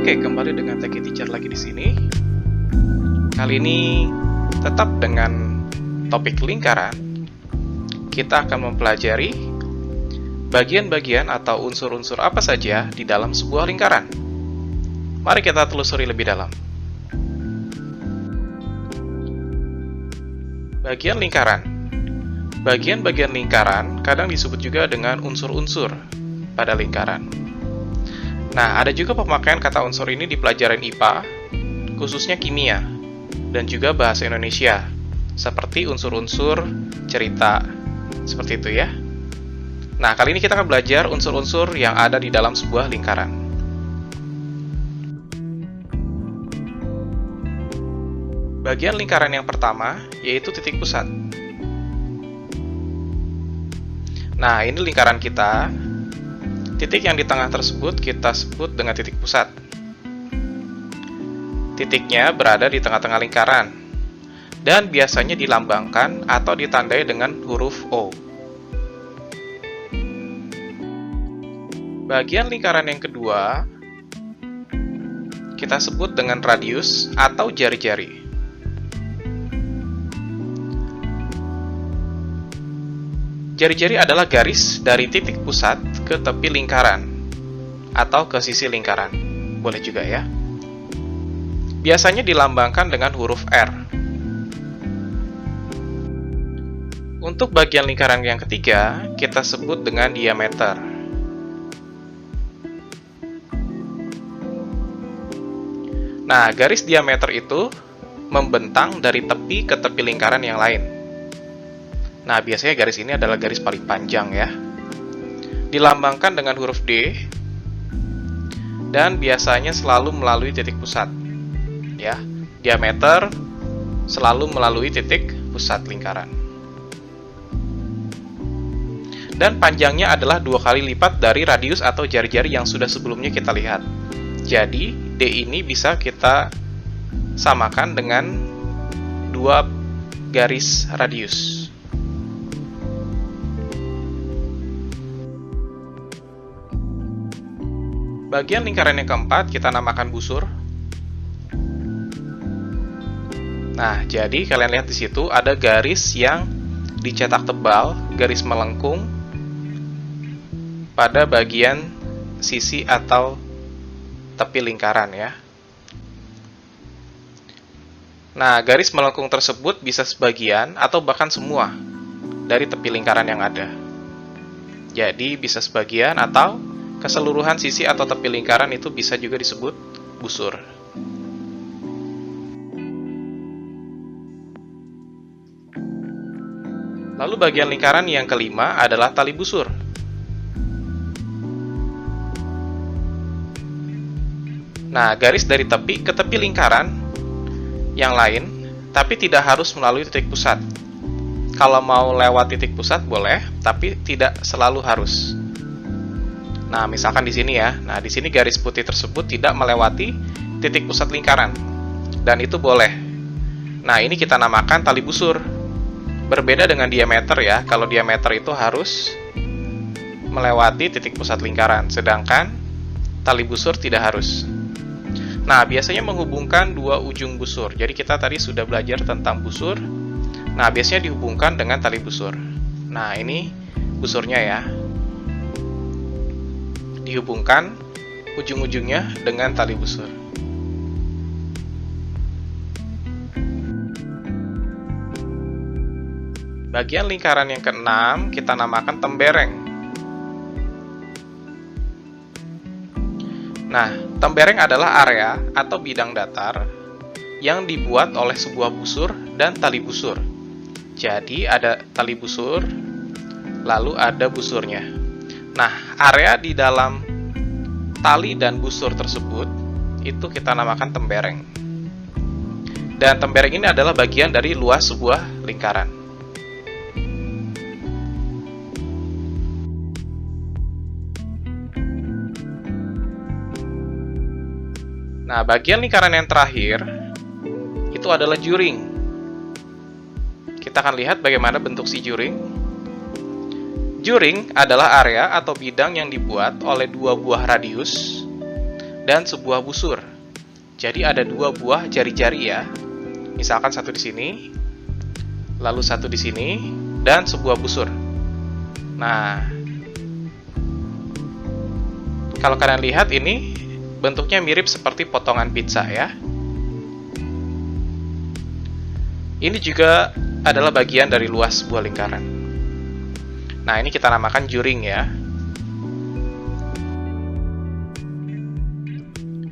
Oke, kembali dengan Tech Teacher lagi di sini. Kali ini tetap dengan topik lingkaran. Kita akan mempelajari bagian-bagian atau unsur-unsur apa saja di dalam sebuah lingkaran. Mari kita telusuri lebih dalam. Bagian lingkaran. Bagian-bagian lingkaran kadang disebut juga dengan unsur-unsur pada lingkaran. Nah, ada juga pemakaian kata unsur ini di pelajaran IPA, khususnya kimia, dan juga bahasa Indonesia, seperti unsur-unsur cerita, seperti itu ya. Nah, kali ini kita akan belajar unsur-unsur yang ada di dalam sebuah lingkaran. Bagian lingkaran yang pertama, yaitu titik pusat. Nah, ini lingkaran kita. Titik yang di tengah tersebut kita sebut dengan titik pusat. Titiknya berada di tengah-tengah lingkaran, dan biasanya dilambangkan atau ditandai dengan huruf O. Bagian lingkaran yang kedua, kita sebut dengan radius atau jari-jari. Jari-jari adalah garis dari titik pusat ke tepi lingkaran atau ke sisi lingkaran. Boleh juga ya. Biasanya dilambangkan dengan huruf R. Untuk bagian lingkaran yang ketiga, kita sebut dengan diameter. Nah, garis diameter itu membentang dari tepi ke tepi lingkaran yang lain. Nah, biasanya garis ini adalah garis paling panjang ya. Dilambangkan dengan huruf D, dan biasanya selalu melalui titik pusat. Ya, diameter selalu melalui titik pusat lingkaran. Dan panjangnya adalah 2 kali lipat dari radius atau jari-jari yang sudah sebelumnya kita lihat. Jadi, D ini bisa kita samakan dengan 2 garis radius. Bagian lingkaran yang keempat kita namakan busur. Nah, jadi kalian lihat di situ ada garis yang dicetak tebal, garis melengkung pada bagian sisi atau tepi lingkaran ya. Nah, garis melengkung tersebut bisa sebagian atau bahkan semua dari tepi lingkaran yang ada. Jadi bisa sebagian atau keseluruhan sisi atau tepi lingkaran itu bisa juga disebut busur. Lalu bagian lingkaran yang kelima adalah tali busur. Nah, garis dari tepi ke tepi lingkaran yang lain, tapi tidak harus melalui titik pusat. Kalau mau lewat titik pusat boleh, tapi tidak selalu harus. Nah, misalkan di sini ya. Nah, di sini garis putih tersebut tidak melewati titik pusat lingkaran. Dan itu boleh. Nah, ini kita namakan tali busur. Berbeda dengan diameter ya. Kalau diameter itu harus melewati titik pusat lingkaran, sedangkan tali busur tidak harus. Nah, biasanya menghubungkan dua ujung busur. Jadi kita tadi sudah belajar tentang busur. Nah, biasanya dihubungkan dengan tali busur. Nah, ini busurnya ya. Dihubungkan ujung-ujungnya dengan tali busur. Bagian lingkaran yang keenam kita namakan tembereng. Nah, tembereng adalah area atau bidang datar yang dibuat oleh sebuah busur dan tali busur. Jadi ada tali busur, lalu ada busurnya. Nah, area di dalam tali dan busur tersebut itu kita namakan tembereng. Dan tembereng ini adalah bagian dari luas sebuah lingkaran. Nah, bagian lingkaran yang terakhir itu adalah juring. Kita akan lihat bagaimana bentuk si juring. Juring adalah area atau bidang yang dibuat oleh dua buah radius dan sebuah busur. Jadi ada dua buah jari-jari ya. Misalkan satu di sini, lalu satu di sini, dan sebuah busur. Nah, kalau kalian lihat ini bentuknya mirip seperti potongan pizza ya. Ini juga adalah bagian dari luas sebuah lingkaran. Nah, ini kita namakan juring ya.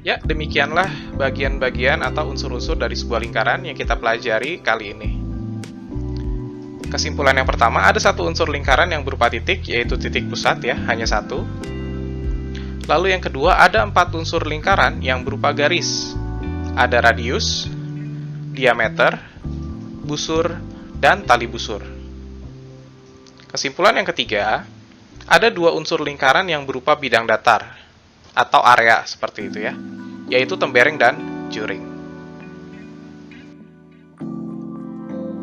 Ya, demikianlah bagian-bagian atau unsur-unsur dari sebuah lingkaran yang kita pelajari kali ini. Kesimpulan yang pertama, ada satu unsur lingkaran yang berupa titik, yaitu titik pusat ya, hanya satu. Lalu yang kedua, ada 4 unsur lingkaran yang berupa garis. Ada radius, diameter, busur, dan tali busur. Kesimpulan yang ketiga, ada 2 unsur lingkaran yang berupa bidang datar atau area seperti itu ya, yaitu tembereng dan juring.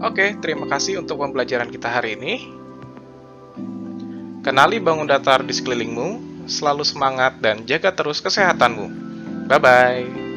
Oke, terima kasih untuk pembelajaran kita hari ini. Kenali bangun datar di sekelilingmu, selalu semangat dan jaga terus kesehatanmu. Bye-bye.